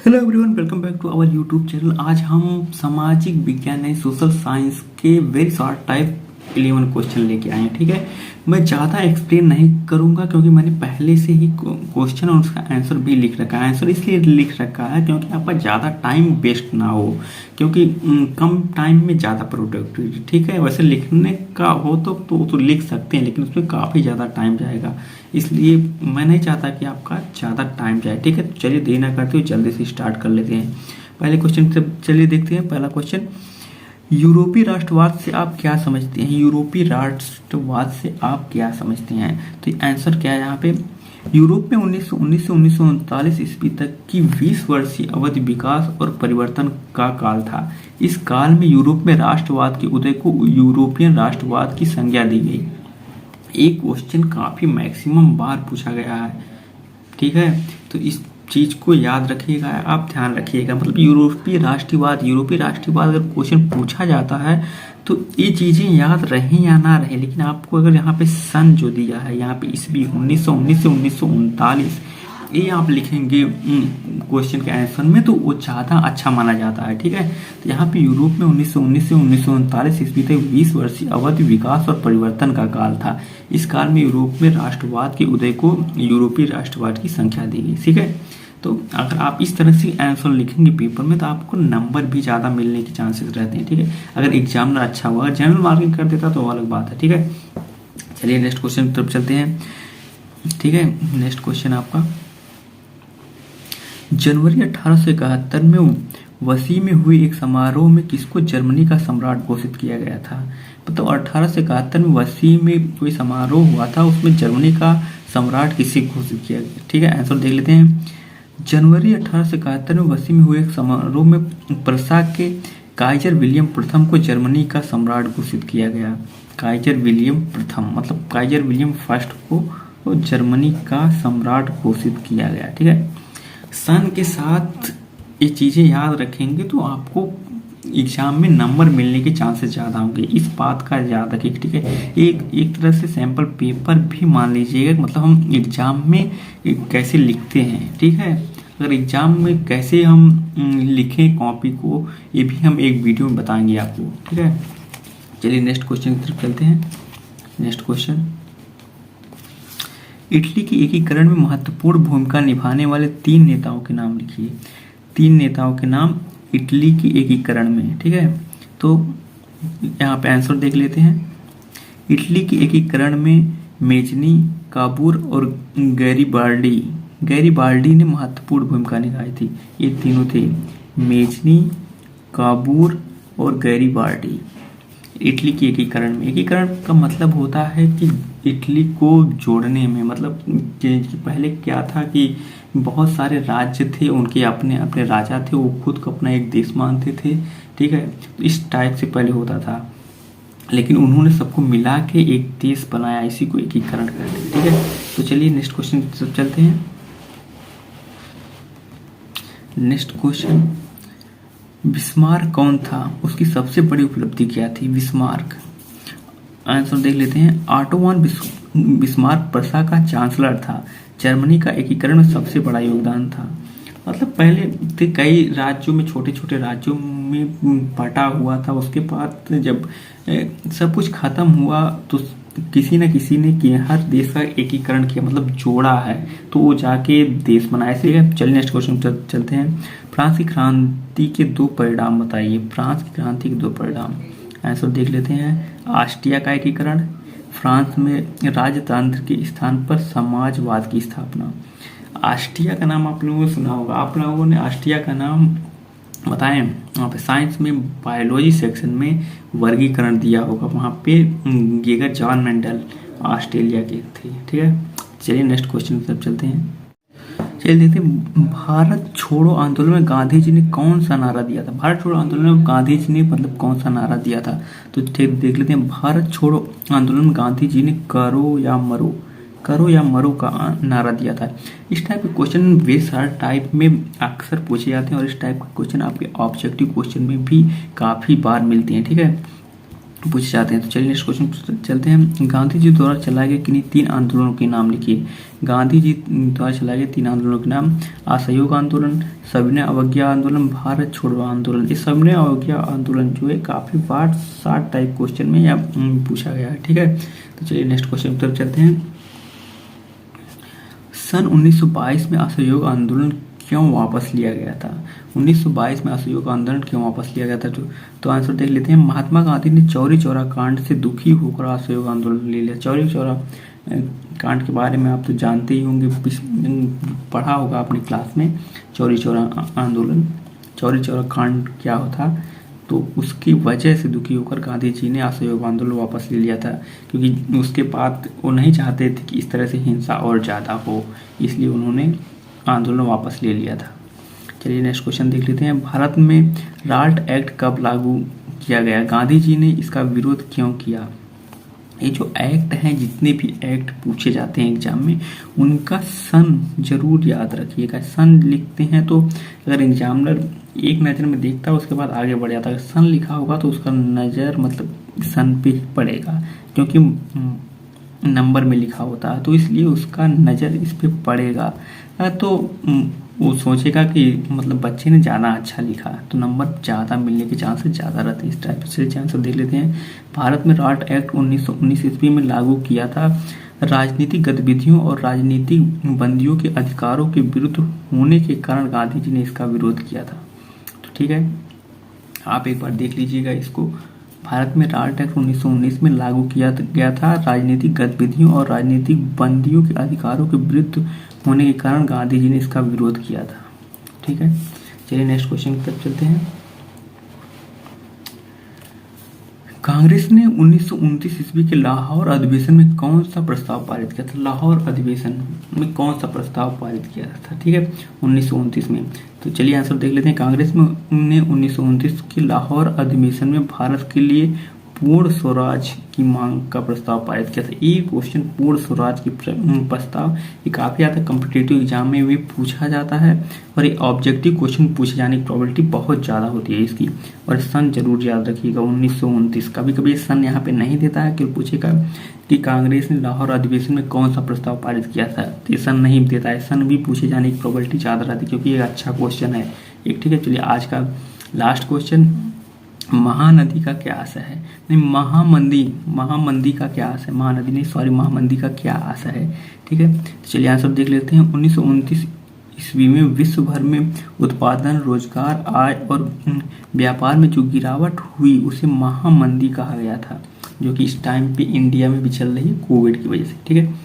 Hello everyone, welcome back to our YouTube channel. आज हम सामाजिक विज्ञान यानी सोशल साइंस के वेरी शॉर्ट टाइप 11 क्वेश्चन लेके आए हैं। ठीक है, मैं ज़्यादा एक्सप्लेन नहीं करूंगा क्योंकि मैंने पहले से ही क्वेश्चन और उसका आंसर भी लिख रखा है। आंसर इसलिए लिख रखा है क्योंकि आपका ज़्यादा टाइम वेस्ट ना हो, क्योंकि कम टाइम में ज़्यादा प्रोडक्टिविटी। ठीक है, वैसे लिखने का हो तो लिख सकते हैं, लेकिन उसमें काफ़ी ज़्यादा टाइम जाएगा, इसलिए मैं नहीं चाहता कि आपका ज़्यादा टाइम जाए। ठीक है, तो चलिए देरी ना करते हुए जल्दी से स्टार्ट कर लेते हैं। पहले क्वेश्चन से चलिए देखते हैं। पहला क्वेश्चन, यूरोपीय राष्ट्रवाद से आप क्या समझते हैं? यूरोपीय राष्ट्रवाद से आप क्या समझते हैं? तो आंसर क्या है यहाँ पे? यूरोप में 1919 से 1939 ईस्वी तक की 20 वर्षीय अवधि विकास और परिवर्तन का काल था। इस काल में यूरोप में राष्ट्रवाद के उदय को यूरोपियन राष्ट्रवाद की संज्ञा दी गई। एक क्वेश्चन काफी मैक्सिमम बार पूछा गया है। ठीक है, तो इस चीज को याद रखिएगा, आप ध्यान रखिएगा। मतलब यूरोपीय राष्ट्रवाद अगर क्वेश्चन पूछा जाता है तो ये चीजें याद रहे या ना रहे, लेकिन आपको अगर यहाँ पे सन जो दिया है, यहाँ पे ईस्वी 1919 से 1939 ये आप लिखेंगे क्वेश्चन के आंसर में, तो वो ज़्यादा अच्छा माना जाता है। ठीक है, तो यहाँ पे यूरोप में 1919 से 1939 ईस्वी तक 20 वर्षीय अवधि विकास और परिवर्तन का काल था। इस काल में यूरोप में राष्ट्रवाद के उदय को यूरोपीय राष्ट्रवाद की संख्या दी गई। ठीक है, तो अगर आप इस तरह से आंसर लिखेंगे पेपर में तो आपको नंबर भी ज़्यादा मिलने के चांसेस रहते हैं। ठीक है, अगर एग्जामिनर अच्छा हुआ, जनरल मार्किंग कर देता तो अलग बात है। ठीक है, चलिए नेक्स्ट क्वेश्चन की तरफ चलते हैं। ठीक है, नेक्स्ट क्वेश्चन आपका, जनवरी 1871 में वसी में हुए एक समारोह में किसको जर्मनी का सम्राट घोषित किया गया था? मतलब 1871 में वसी में कोई समारोह हुआ था, उसमें जर्मनी का सम्राट किसे घोषित किया गया? ठीक है, आंसर देख लेते हैं। जनवरी 1871 में वसी में हुए एक समारोह में प्रसा के काइजर विलियम प्रथम को जर्मनी का सम्राट घोषित किया गया। काइजर विलियम प्रथम मतलब काइजर विलियम फर्स्ट को जर्मनी का सम्राट घोषित किया गया। ठीक है, सन के साथ ये चीज़ें याद रखेंगे तो आपको एग्जाम में नंबर मिलने के चांसेस ज़्यादा होंगे, इस बात का याद रखिए। ठीक है, एक तरह से सैम्पल पेपर भी मान लीजिएगा, मतलब हम एग्जाम में कैसे लिखते हैं। ठीक है, अगर एग्जाम में कैसे हम लिखें कॉपी को, ये भी हम एक वीडियो में बताएंगे आपको। ठीक है, चलिए नेक्स्ट क्वेश्चन की तरफ चलते हैं। नेक्स्ट क्वेश्चन, इटली के एकीकरण में महत्वपूर्ण भूमिका निभाने वाले 3 नेताओं के नाम लिखिए। 3 नेताओं के नाम इटली के एकीकरण में। ठीक है, तो यहाँ पे आंसर देख लेते हैं। इटली के एकीकरण में मेजनी, काबूर और गैरीबाल्डी ने महत्वपूर्ण भूमिका निभाई थी। ये तीनों थे, मेजनी, काबूर और गैरीबाल्डी। इटली के एकीकरण में, एकीकरण का मतलब होता है कि इटली को जोड़ने में, मतलब कि पहले क्या था कि बहुत सारे राज्य थे, उनके अपने अपने राजा थे, वो खुद को अपना एक देश मानते थे। ठीक है, तो इस टाइप से पहले होता था, लेकिन उन्होंने सबको मिला के एक देश बनाया, इसी को एकीकरण कहते हैं। ठीक है, तो चलिए नेक्स्ट क्वेश्चन की तरफ चलते हैं। नेक्स्ट क्वेश्चन, बिस्मार्क कौन था? उसकी सबसे बड़ी उपलब्धि क्या थी? बिस्मार्क, आंसर देख लेते हैं। ऑटोवान बिस्मार्क प्रसा का चांसलर था। जर्मनी का एकीकरण में सबसे बड़ा योगदान था। मतलब पहले थे कई राज्यों में, छोटे छोटे राज्यों में बटा हुआ था, उसके बाद जब सब कुछ खत्म हुआ तो किसी न किसी ने किया, हर देश का एकीकरण किया, मतलब जोड़ा है, तो वो जाके देश बनाया। इसलिए चलिए नेक्स्ट क्वेश्चन चलते हैं। फ्रांस की क्रांति के 2 परिणाम बताइए। फ्रांस की क्रांति के 2 परिणाम, आंसर देख लेते हैं। ऑस्ट्रिया का एकीकरण, फ्रांस में राजतंत्र के स्थान पर समाजवाद की स्थापना। ऑस्ट्रिया का नाम आप लोगों ने सुना होगा, आप लोगों ने ऑस्ट्रिया का नाम बताएं, वहाँ पे साइंस में बायोलॉजी सेक्शन में वर्गीकरण दिया होगा, वहाँ पे गेगर जॉन मेंडल ऑस्ट्रेलिया के थे। ठीक है, चलिए नेक्स्ट क्वेश्चन की तरफ चलते हैं। चलिए देखते हैं, भारत छोड़ो आंदोलन में गांधी जी ने कौन सा नारा दिया था? भारत छोड़ो आंदोलन में गांधी जी ने मतलब कौन सा नारा दिया था? तो देख लेते हैं। भारत छोड़ो आंदोलन में गांधी जी ने करो या मरो का नारा दिया था। इस टाइप के क्वेश्चन वेसार टाइप में अक्सर पूछे जाते हैं, और इस टाइप के क्वेश्चन आपके ऑब्जेक्टिव क्वेश्चन में भी काफ़ी बार मिलते हैं। ठीक है, पूछे जाते हैं। तो चलिए नेक्स्ट क्वेश्चन चलते हैं। गांधी जी द्वारा चलाए गए किन्हीं 3 आंदोलनों के नाम लिखिए। गांधी जी द्वारा चलाए गए 3 आंदोलनों के नाम: असहयोग आंदोलन, सविनय अवज्ञा आंदोलन, भारत छोड़ो आंदोलन। इस सविनय अवज्ञा आंदोलन जो है काफी बार शॉर्ट टाइप क्वेश्चन में या पूछा गया है, ठीक है। तो चलिए नेक्स्ट क्वेश्चन की तरफ चलते हैं। सन 1922 में असहयोग आंदोलन क्यों वापस लिया गया था? 1922 में असहयोग आंदोलन क्यों वापस लिया गया था? तो आंसर देख लेते हैं। महात्मा गांधी ने चौरी चौरा कांड से दुखी होकर असहयोग आंदोलन ले लिया। चौरी चौरा कांड के बारे में आप तो जानते ही होंगे, पढ़ा होगा अपनी क्लास में। चौरी चौरा आंदोलन, चौरी चौरा कांड क्या होता, तो उसकी वजह से दुखी होकर गांधी जी ने असहयोग आंदोलन वापस ले लिया था, क्योंकि उसके बाद वो नहीं चाहते थे कि इस तरह से हिंसा और ज़्यादा हो, इसलिए उन्होंने आंदोलन वापस ले लिया था। चलिए नेक्स्ट क्वेश्चन देख लेते हैं। भारत में राल्ट एक्ट कब लागू किया गया? गांधी जी ने इसका विरोध क्यों किया? ये जो एक्ट हैं, जितने भी एक्ट पूछे जाते हैं एग्जाम में, उनका सन जरूर याद रखिएगा। सन लिखते हैं तो अगर एग्जामिनर एक नज़र में देखता है उसके बाद आगे बढ़ जाता है। सन लिखा होगा तो उसका नज़र मतलब सन पे ही पड़ेगा, क्योंकि नंबर में लिखा होता है, तो इसलिए उसका नज़र इस पे पड़ेगा। तो वो सोचेगा कि मतलब बच्चे ने ज़्यादा अच्छा लिखा, तो नंबर ज़्यादा मिलने के चांसेस ज़्यादा रहते हैं। इस टाइप से चांसेस देख लेते हैं। भारत में राल्ट एक्ट 1919 ईस्वी में लागू किया था। राजनीतिक गतिविधियों और राजनीतिक बंदियों के अधिकारों के विरुद्ध होने के कारण गांधी जी ने इसका विरोध किया था। तो ठीक है, आप एक बार देख लीजिएगा इसको। भारत में राल्ट एक्ट 1919 में लागू किया गया था। राजनीतिक गतिविधियों और राजनीतिक बंदियों के अधिकारों के विरुद्ध होने के कारण गांधी जी ने इसका विरोध किया था, ठीक है। चलिए नेक्स्ट क्वेश्चन की तरफ चलते हैं। कांग्रेस ने 1929 ईस्वी के लाहौर अधिवेशन में कौन सा प्रस्ताव पारित किया था? लाहौर अधिवेशन में कौन सा प्रस्ताव पारित किया था, ठीक है, 1929 में। तो चलिए आंसर देख लेते हैं। कांग्रेस ने 1929 के लाहौर अधिवेशन में भारत के लिए पूर्ण स्वराज की मांग का प्रस्ताव पारित किया था। ये क्वेश्चन पूर्ण स्वराज की प्रस्ताव ये काफ़ी ज़्यादा कॉम्पिटिटिव एग्जाम में भी पूछा जाता है, और ये ऑब्जेक्टिव क्वेश्चन पूछे जाने की प्रोबेबिलिटी बहुत ज़्यादा होती है इसकी। और सन जरूर याद रखिएगा 1929। कभी कभी सन यहाँ पे नहीं देता है कि पूछेगा कि कांग्रेस ने लाहौर अधिवेशन में कौन सा प्रस्ताव पारित किया था, तो ये सन नहीं देता है। सन भी पूछे जाने की प्रोबेबिलिटी ज़्यादा रहती है, क्योंकि ये अच्छा क्वेश्चन है एक, ठीक है। चलिए आज का लास्ट क्वेश्चन, महानदी का क्या आशय है? नहीं, महामंदी का क्या आशय है? महानदी नहीं, सॉरी, महामंदी का क्या आशय है, ठीक है। तो चलिए आंसर देख लेते हैं। 1929 ईस्वी में विश्व भर में उत्पादन, रोजगार, आय और व्यापार में जो गिरावट हुई उसे महामंदी कहा गया था, जो कि इस टाइम पे इंडिया में भी चल रही है कोविड की वजह से, ठीक है।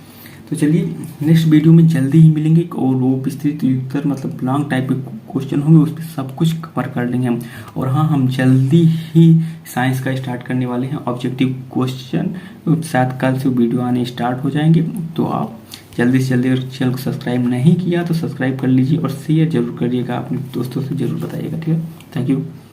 तो चलिए नेक्स्ट वीडियो में जल्दी ही मिलेंगे, और वो विस्तृत उत्तर मतलब लॉन्ग टाइप के क्वेश्चन होंगे, उस पर सब कुछ कवर कर लेंगे हम। और हाँ, हम जल्दी ही साइंस का स्टार्ट करने वाले हैं, ऑब्जेक्टिव क्वेश्चन शायद कल से वीडियो आने स्टार्ट हो जाएंगे। तो आप जल्दी से जल्दी, अगर चैनल को सब्सक्राइब नहीं किया तो सब्सक्राइब कर लीजिए, और शेयर जरूर करिएगा, अपने दोस्तों से जरूर बताइएगा, ठीक है। Thank you.